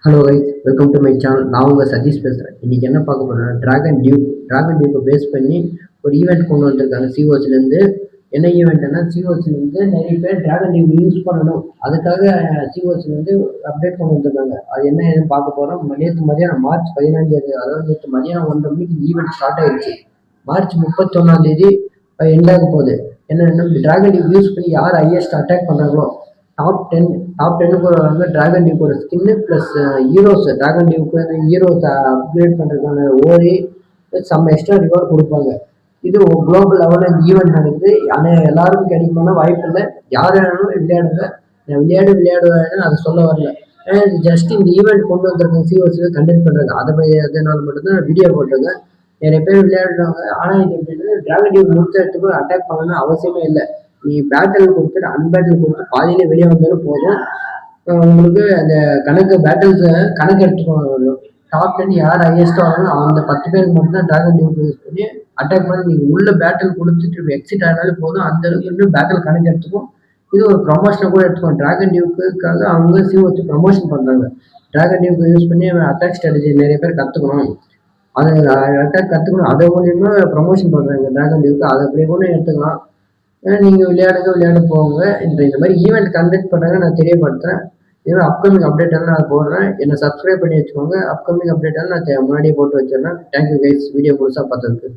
Hello guys, welcome to my channel. நான் உங்கள் சதீஷ் பேசுகிறேன். இன்றைக்கி என்ன பார்க்க போகிறேன்னா ட்ராகன் டியூப்பை பேஸ் பண்ணி ஒரு ஈவெண்ட் கொண்டு வந்திருக்காங்க சிஓசிலேருந்து. என்ன ஈவெண்ட்னா, சிஓசிலேருந்து நிறைய பேர் ட்ராகன் டியூப் யூஸ் பண்ணணும், அதுக்காக சிஓசிலேருந்து அப்டேட் கொண்டு வந்திருக்காங்க. அது என்ன ஏதுன்னு பார்க்க போகிறோம். நேற்று மதியானம் மார்ச் 15, அதாவது நேற்று மதியானம் 1:30 மணிக்கு இந்த ஈவெண்ட் ஸ்டார்ட் ஆகிடுச்சு. மார்ச் 31 எண்டாக போகுது. என்னென்னா, ட்ராகன் டியூப் யூஸ் பண்ணி யார் ஹையஸ்ட் அட்டாக் பண்ணுறாங்களோ டாப் 10க்கு வந்து ட்ராகன் டியூப் ஒரு ஸ்கின்னு ப்ளஸ் ஹீரோஸ், ட்ராகன் டியூக்கு ஹீரோஸை அப்கிரேட் பண்ணுறதுக்கான ஓரி சம் எக்ஸ்ட்ரா ரிவார்டு கொடுப்பாங்க. இது குளோபல் லெவலில் இந்த ஈவெண்ட் நடக்குது. ஆனால் எல்லாருக்கும் கிடைக்குமான வாய்ப்பு இல்லை. யார் வேணாலும் விளையாடுங்க. நான் விளையாடுவேன்னு அதை சொல்ல வரல. ஏன்னா இது ஜஸ்ட் இந்த ஈவெண்ட் கொண்டு வந்திருக்காங்க, சிஓசியில் கண்டக்ட் பண்ணுறாங்க. அதனால மட்டும்தான் வீடியோ போட்டிருக்கேன். நிறைய பேர் விளையாடுறாங்க. ஆனால் இது எப்படின்னா, ட்ராகன் டியூப் முடிச்சதுக்கு அட்டாக் பண்ணணும்னு அவசியமே இல்லை. நீ பேட்டில் கொடுத்துட்டு அன்பேட்டில் கொடுத்து பாதியிலே வெளியே வந்தாலும் போதும். உங்களுக்கு அந்த கணக்கு எடுத்துக்கோங்க. டாப் 10 யார் ஹையஸ்ட் ஆகணும் அந்த 10 பேருக்கு மட்டும்தான் ட்ராகன் டியூப் யூஸ் பண்ணி அட்டாக் பண்ணி நீங்கள் உள்ள பேட்டில் கொடுத்துட்டு எக்ஸிட் ஆனாலும் போதும். அந்த அளவுக்கு இன்னும் பேட்டில் கணக்கு எடுத்துக்கும். இது ஒரு ப்ரமோஷனை கூட எடுத்துக்கோங்க. ட்ராகன் டியூக்காக அவங்க சிஓசி ப்ரமோஷன் பண்ணுறாங்க. ட்ராகன் டியூக்கு யூஸ் பண்ணி அட்டாக் ஸ்ட்ராட்டஜி நிறைய பேர் கற்றுக்கணும். அதை அட்டாக் கற்றுக்கணும், அதை மூலியமா ப்ரமோஷன் பண்ணுறாங்க ட்ராகன் டியூக்கு. அதை அப்படியே கூட எடுத்துக்கலாம். ஏன்னா நீங்கள் விளையாட போங்க. இந்த மாதிரி ஈவெண்ட் கண்டக்ட் பண்ணுறாங்க, நான் தெரியப்படுத்துகிறேன். ஏன்னா அப்கமிங் அப்டேட் எல்லாம் நான் போடுறேன். என்னை சப்ஸ்கிரைப் பண்ணி வச்சுக்கோங்க. அப்கமிங் அப்டேட் எல்லாம் நான் முன்னாடியே போட்டு வச்சிடுறேன். தேங்க்யூ கைஸ், வீடியோ முழுசாக பார்த்ததுக்கு.